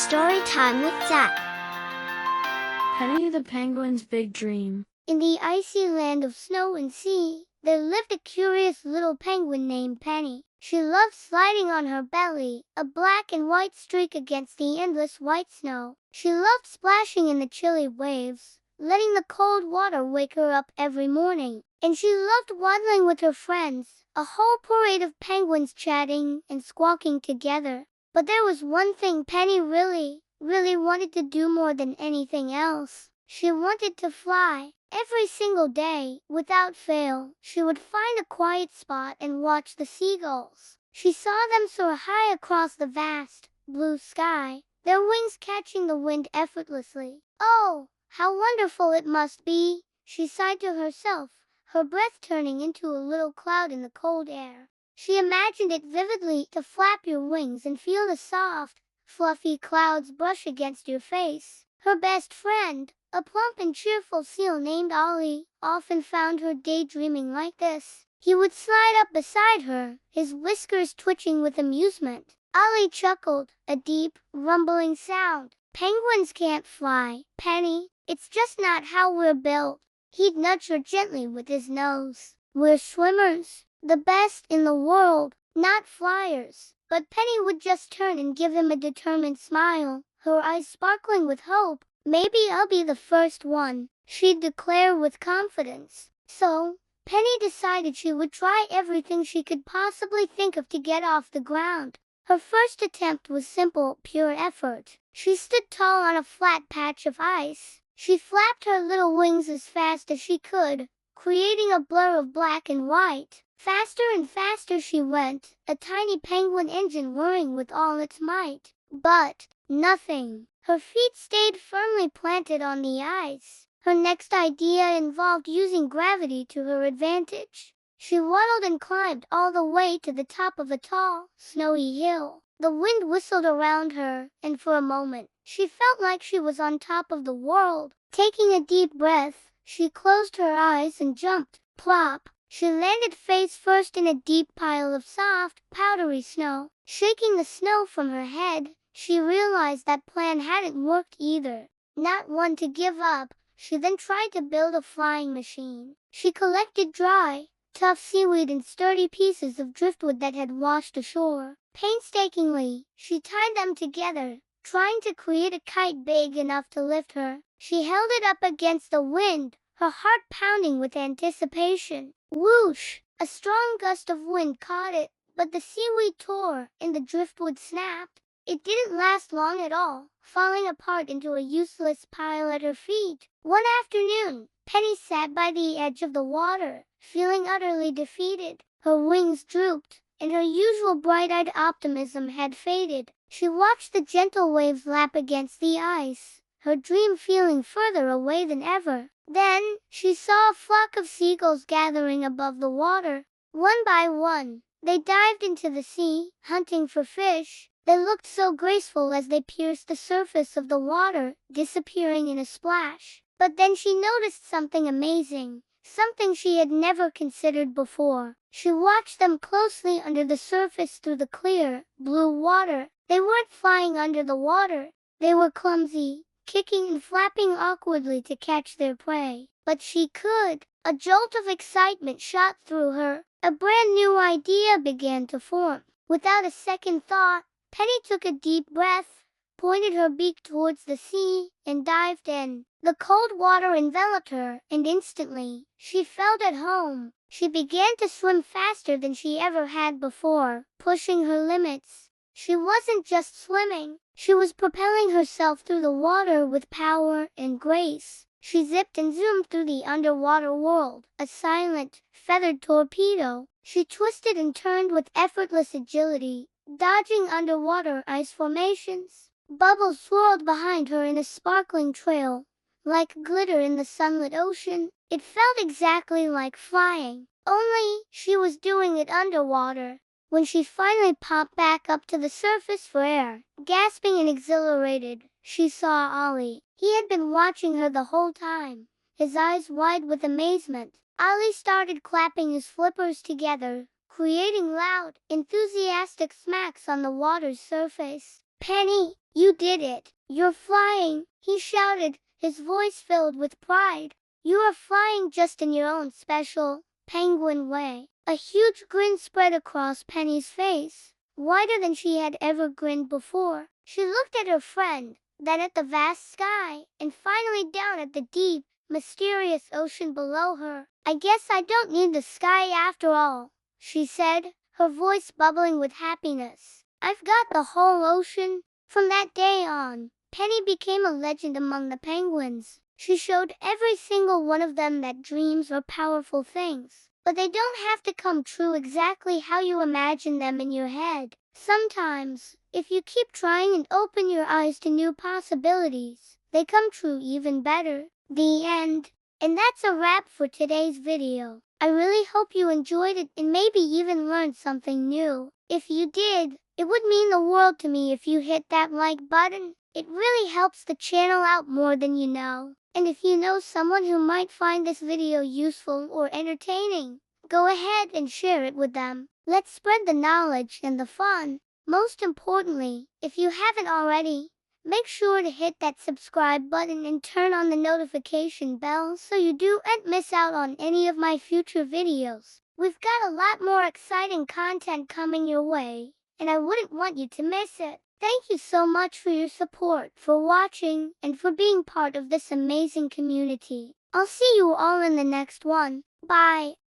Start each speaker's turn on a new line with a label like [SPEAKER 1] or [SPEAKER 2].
[SPEAKER 1] Story time with Zach.
[SPEAKER 2] Penny the Penguin's Big Dream.
[SPEAKER 1] In the icy land of snow and sea, there lived a curious little penguin named Penny. She loved sliding on her belly, a black and white streak against the endless white snow. She loved splashing in the chilly waves, letting the cold water wake her up every morning. And she loved waddling with her friends, a whole parade of penguins chatting and squawking together. But there was one thing Penny really wanted to do more than anything else. She wanted to fly. Every single day, without fail, she would find a quiet spot and watch the seagulls. She saw them soar high across the vast, blue sky, their wings catching the wind effortlessly. Oh, how wonderful it must be, she sighed to herself, her breath turning into a little cloud in the cold air. She imagined it vividly, to flap your wings and feel the soft, fluffy clouds brush against your face. Her best friend, a plump and cheerful seal named Ollie, often found her daydreaming like this. He would slide up beside her, his whiskers twitching with amusement. Ollie chuckled, a deep, rumbling sound. "Penguins can't fly, Penny. It's just not how we're built." He'd nudge her gently with his nose. "We're swimmers, the best in the world, not flyers." But Penny would just turn and give him a determined smile, her eyes sparkling with hope. "Maybe I'll be the first one," she'd declare with confidence. So, Penny decided she would try everything she could possibly think of to get off the ground. Her first attempt was simple, pure effort. She stood tall on a flat patch of ice. She flapped her little wings as fast as she could, creating a blur of black and white. Faster and faster she went, a tiny penguin engine whirring with all its might. But nothing. Her feet stayed firmly planted on the ice. Her next idea involved using gravity to her advantage. She waddled and climbed all the way to the top of a tall, snowy hill. The wind whistled around her, and for a moment, she felt like she was on top of the world. Taking a deep breath, she closed her eyes and jumped. Plop! She landed face first in a deep pile of soft, powdery snow. Shaking the snow from her head, she realized that plan hadn't worked either. Not one to give up, she then tried to build a flying machine. She collected dry, tough seaweed and sturdy pieces of driftwood that had washed ashore. Painstakingly, she tied them together, trying to create a kite big enough to lift her. She held it up against the wind, her heart pounding with anticipation. Whoosh! A strong gust of wind caught it, but the seaweed tore, and the driftwood snapped. It didn't last long at all, falling apart into a useless pile at her feet. One afternoon, Penny sat by the edge of the water, feeling utterly defeated. Her wings drooped, and her usual bright-eyed optimism had faded. She watched the gentle waves lap against the ice, her dream feeling further away than ever. Then, she saw a flock of seagulls gathering above the water. One by one, they dived into the sea, hunting for fish. They looked so graceful as they pierced the surface of the water, disappearing in a splash. But then she noticed something amazing, something she had never considered before. She watched them closely under the surface through the clear, blue water. They weren't flying under the water. They were clumsy, kicking and flapping awkwardly to catch their prey. But she could. A jolt of excitement shot through her. A brand new idea began to form. Without a second thought, Penny took a deep breath, pointed her beak towards the sea, and dived in. The cold water enveloped her, and instantly, she felt at home. She began to swim faster than she ever had before, pushing her limits. She wasn't just swimming, she was propelling herself through the water with power and grace. She zipped and zoomed through the underwater world, a silent, feathered torpedo. She twisted and turned with effortless agility, dodging underwater ice formations. Bubbles swirled behind her in a sparkling trail, like glitter in the sunlit ocean. It felt exactly like flying, only she was doing it underwater. When she finally popped back up to the surface for air, gasping and exhilarated, she saw Ollie. He had been watching her the whole time, his eyes wide with amazement. Ollie started clapping his flippers together, creating loud, enthusiastic smacks on the water's surface. Penny, you did it. You're flying, he shouted, his voice filled with pride. You are flying just in your own special, penguin way. A huge grin spread across Penny's face, wider than she had ever grinned before. She looked at her friend, then at the vast sky, and finally down at the deep, mysterious ocean below her. I guess I don't need the sky after all, she said, her voice bubbling with happiness. I've got the whole ocean. From that day on, Penny became a legend among the penguins. She showed every single one of them that dreams are powerful things, but they don't have to come true exactly how you imagine them in your head. Sometimes, if you keep trying and open your eyes to new possibilities, they come true even better. The end. And that's a wrap for today's video. I really hope you enjoyed it and maybe even learned something new. If you did, it would mean the world to me if you hit that like button. It really helps the channel out more than you know. And if you know someone who might find this video useful or entertaining, go ahead and share it with them. Let's spread the knowledge and the fun. Most importantly, if you haven't already, make sure to hit that subscribe button and turn on the notification bell so you don't miss out on any of my future videos. We've got a lot more exciting content coming your way, and I wouldn't want you to miss it. Thank you so much for your support, for watching, and for being part of this amazing community. I'll see you all in the next one. Bye.